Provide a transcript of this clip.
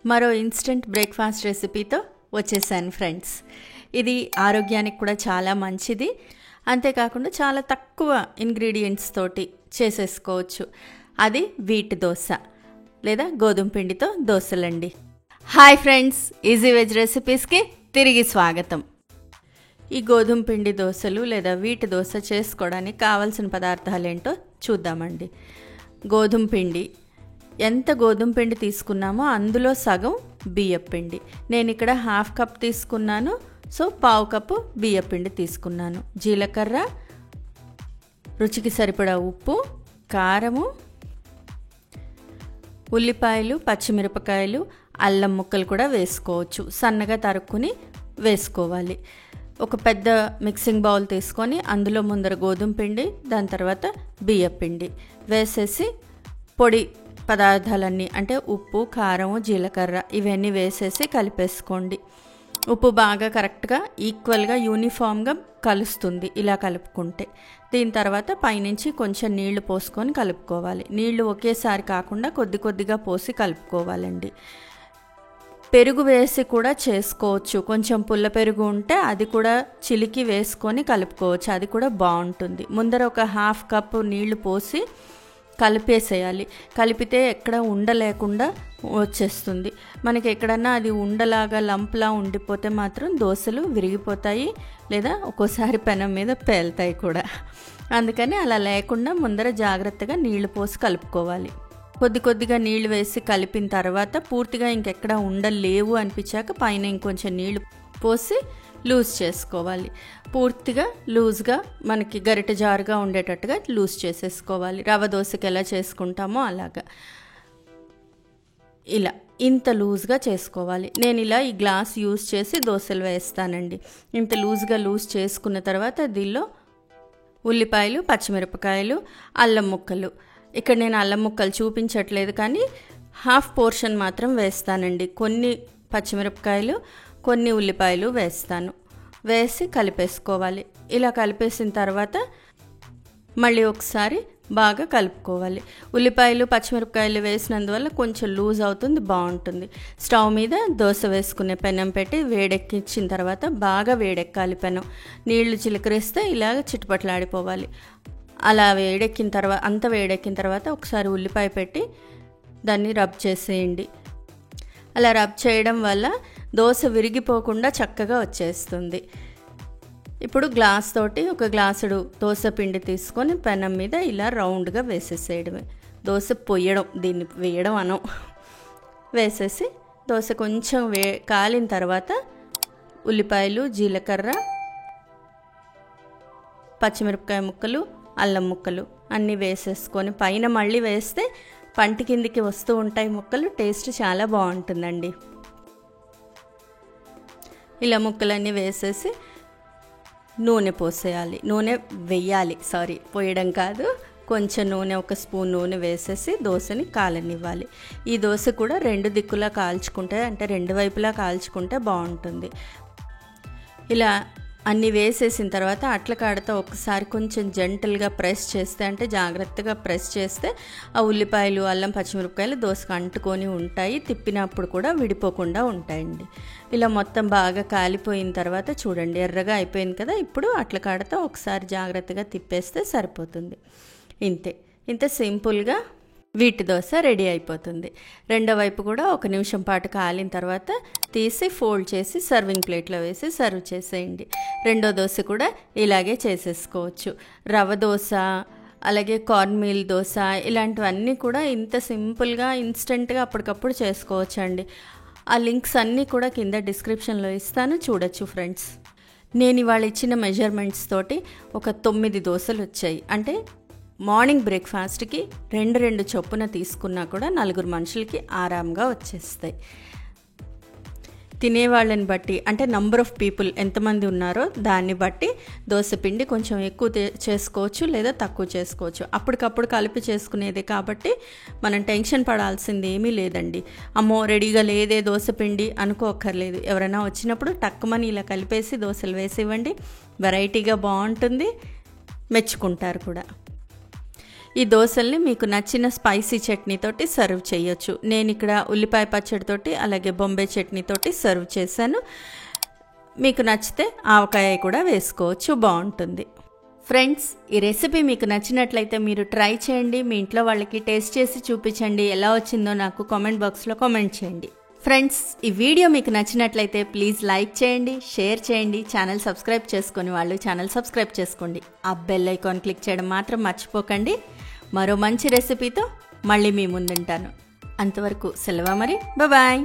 మరో instant breakfast రెసిపీతో వచ్చేసాను ఫ్రెండ్స్. ఇది ఆరోగ్యానికి కూడా చాలా మంచిది. అంతేకాకుండా చాలా తక్కువ ఇంగ్రీడియంట్స్ తోటి చేసేసుకోవచ్చు. అది వీట్ దోశ లేదా గోధుమ పిండితో దోశలండి. హాయ్ ఫ్రెండ్స్, ఈజీ వెజ్ రెసిపీస్కి తిరిగి స్వాగతం. ఈ గోధుమ పిండి దోశలు లేదా వీట్ దోశ చేసుకోవడానికి కావాల్సిన పదార్థాలు ఏంటో చూద్దామండి. గోధుమ పిండి, ఎంత గోధుమ పిండి తీసుకున్నామో అందులో సగం బియ్యం పిండి. నేను ఇక్కడ 1/2 కప్ తీసుకున్నాను, సో 1/4 కప్పు బియ్యం పిండి తీసుకున్నాను. జీలకర్ర, రుచికి సరిపడా ఉప్పు, కారము, ఉల్లిపాయలు, పచ్చిమిరపకాయలు, అల్లం ముక్కలు కూడా వేసుకోవచ్చు. సన్నగా తరుక్కుని వేసుకోవాలి. ఒక పెద్ద మిక్సింగ్ బౌల్ తీసుకొని అందులో ముందర గోధుమ పిండి, దాని తర్వాత బియ్యం పిండి వేసేసి పొడి పదార్థాలన్నీ అంటే ఉప్పు, కారము, జీలకర్ర ఇవన్నీ వేసేసి కలిపేసుకోండి. ఉప్పు బాగా కరెక్ట్గా ఈక్వల్గా యూనిఫామ్గా కలుస్తుంది ఇలా కలుపుకుంటే. దీని తర్వాత పైనుంచి కొంచెం నీళ్లు పోసుకొని కలుపుకోవాలి. నీళ్లు ఒకేసారి కాకుండా కొద్ది కొద్దిగా పోసి కలుపుకోవాలండి. పెరుగు వేసి కూడా చేసుకోవచ్చు. కొంచెం పుల్ల పెరుగు ఉంటే అది కూడా చిలికి వేసుకొని కలుపుకోవచ్చు, అది కూడా బాగుంటుంది. ముందర ఒక 1/2 కప్పు నీళ్లు పోసి కలిపేసేయాలి. కలిపితే ఎక్కడ ఉండలేకుండా వచ్చేస్తుంది. మనకి ఎక్కడన్నా అది ఉండలాగా లంప్లా ఉండిపోతే మాత్రం దోశలు విరిగిపోతాయి, లేదా ఒక్కోసారి పెనం మీద పేలుతాయి కూడా. అందుకని అలా లేకుండా ముందర జాగ్రత్తగా నీళ్లు పోసి కలుపుకోవాలి. కొద్ది కొద్దిగా నీళ్లు వేసి కలిపిన తర్వాత పూర్తిగా ఇంకెక్కడ ఉండలేవు అనిపించాక పైన ఇంకొంచెం నీళ్లు పోసి లూజ్ చేసుకోవాలి. పూర్తిగా లూజ్గా మనకి గరిటె జారుగా ఉండేటట్టుగా లూజ్ చేసేసుకోవాలి. రవ్వ దోశకి ఎలా చేసుకుంటామో అలాగా ఇలా ఇంత లూజ్గా చేసుకోవాలి. నేను ఇలా ఈ గ్లాస్ యూజ్ చేసి దోశలు వేస్తానండి. ఇంత లూజ్ చేసుకున్న తర్వాత దీనిలో ఉల్లిపాయలు, పచ్చిమిరపకాయలు, అల్లం ముక్కలు, ఇక్కడ నేను అల్లం ముక్కలు చూపించట్లేదు కానీ 1/2 పోర్షన్ మాత్రం వేస్తానండి. కొన్ని పచ్చిమిరపకాయలు, కొన్ని ఉల్లిపాయలు వేస్తాను. వేసి కలిపేసుకోవాలి. ఇలా కలిపేసిన తర్వాత మళ్ళీ ఒకసారి బాగా కలుపుకోవాలి. ఉల్లిపాయలు, పచ్చిమిరపకాయలు వేసినందువల్ల కొంచెం లూజ్ అవుతుంది, బాగుంటుంది. స్టవ్ మీద దోశ వేసుకునే పెనం పెట్టి వేడెక్కించిన తర్వాత బాగా వేడెక్కాలి పెనం. నీళ్లు చిలకరిస్తే ఇలాగ చిటపట్లాడిపోవాలి. అలా వేడెక్కిన తర్వాత ఒకసారి ఉల్లిపాయ పెట్టి దాన్ని రబ్ చేసేయండి. అలా రబ్ చేయడం వల్ల దోశ విరిగిపోకుండా చక్కగా వచ్చేస్తుంది. ఇప్పుడు గ్లాస్ తోటి ఒక గ్లాసుడు దోశ పిండి తీసుకొని పెనం మీద ఇలా రౌండ్గా వేసేసేయడమే. దోశ పొయ్యడం, దీన్ని వేయడం అనం. వేసేసి దోశ కొంచెం కాలిన తర్వాత ఉల్లిపాయలు, జీలకర్ర, పచ్చిమిరపకాయ ముక్కలు, అల్లం ముక్కలు అన్నీ వేసేసుకొని పైన మళ్ళీ వేస్తే పంటి కిందికి వస్తూ ఉంటాయి ముక్కలు. టేస్ట్ చాలా బాగుంటుందండి. ఇలా ముక్కలన్నీ వేసేసి నూనె పోసేయాలి. నూనె వెయ్యాలి, పోయడం కాదు. కొంచెం నూనె, 1 స్పూన్ నూనె వేసేసి దోశని కాలనివ్వాలి. ఈ దోశ కూడా 2 దిక్కులా కాల్చుకుంటే, అంటే 2 వైపులా కాల్చుకుంటే బాగుంటుంది. ఇలా అన్నీ వేసేసిన తర్వాత అట్ల కాడతో ఒకసారి కొంచెం జెంటల్గా ప్రెస్ చేస్తే, అంటే జాగ్రత్తగా ప్రెస్ చేస్తే ఆ ఉల్లిపాయలు, అల్లం, పచ్చిమిరపకాయలు దోశకు అంటుకొని ఉంటాయి. తిప్పినప్పుడు కూడా విడిపోకుండా ఉంటాయండి. ఇలా మొత్తం బాగా కాలిపోయిన తర్వాత చూడండి ఎర్రగా అయిపోయింది కదా. ఇప్పుడు అట్ల కాడతో ఒకసారి జాగ్రత్తగా తిప్పేస్తే సరిపోతుంది. ఇంత సింపుల్గా వీటి దోశ రెడీ అయిపోతుంది. రెండో వైపు కూడా 1 నిమిషం పాటు కాలిన తర్వాత తీసి ఫోల్డ్ చేసి సర్వింగ్ ప్లేట్లో వేసి సర్వ్ చేసేయండి. రెండో దోశ కూడా ఇలాగే చేసేసుకోవచ్చు. రవ్వ దోశ, అలాగే కార్న్ మీల్ దోశ, ఇలాంటివన్నీ కూడా ఇంత సింపుల్గా ఇన్స్టెంట్గా అప్పటికప్పుడు చేసుకోవచ్చు అండి. ఆ లింక్స్ అన్నీ కూడా కింద డిస్క్రిప్షన్లో ఇస్తాను, చూడొచ్చు ఫ్రెండ్స్. నేను ఇవాళ ఇచ్చిన మెజర్మెంట్స్ తోటి ఒక 9 దోశలు వచ్చాయి. అంటే మార్నింగ్ బ్రేక్ఫాస్ట్కి 2 చొప్పున తీసుకున్నా కూడా 4 మనుషులకి ఆరాంగా వచ్చేస్తాయి. తినేవాళ్ళని బట్టి, అంటే నంబర్ ఆఫ్ పీపుల్ ఎంతమంది ఉన్నారో దాన్ని బట్టి దోశ పిండి కొంచెం ఎక్కువ చేసుకోవచ్చు లేదా తక్కువ చేసుకోవచ్చు. అప్పటికప్పుడు కలిపి చేసుకునేదే కాబట్టి మనం టెన్షన్ పడాల్సింది ఏమీ లేదండి. అమ్మో రెడీగా లేదే దోశ పిండి అనుకోక్కర్లేదు. ఎవరైనా వచ్చినప్పుడు టక్కుమని ఇలా కలిపేసి దోశలు వేసివ్వండి. వెరైటీగా బాగుంటుంది, మెచ్చుకుంటారు కూడా. ఈ దోశల్ని మీకు నచ్చిన స్పైసీ చట్నీతోటి సర్వ్ చేయొచ్చు. నేను ఇక్కడ ఉల్లిపాయ పచ్చడితోటి అలాగే బొంబాయి చట్నీతోటి సర్వ్ చేశాను. మీకు నచ్చితే ఆవకాయ కూడా వేసుకోవచ్చు, బాగుంటుంది. ఫ్రెండ్స్, ఈ రెసిపీ మీకు నచ్చినట్లయితే మీరు ట్రై చేయండి. మీ ఇంట్లో వాళ్ళకి టేస్ట్ చేసి చూపించండి. ఎలా వచ్చిందో నాకు కామెంట్ బాక్స్లో కామెంట్ చేయండి. ఫ్రెండ్స్, ఈ వీడియో మీకు నచ్చినట్లయితే ప్లీజ్ లైక్ చేయండి, షేర్ చేయండి. ఛానల్ సబ్స్క్రైబ్ చేసుకుని వాళ్ళు ఛానల్ సబ్స్క్రైబ్ చేసుకోండి. ఆ బెల్ ఐకాన్ క్లిక్ చేయడం మాత్రం మర్చిపోకండి. మరో మంచి రెసిపీతో మళ్ళీ మీ ముందుంటాను. అంతవరకు సెలవు మరి. బాయ్.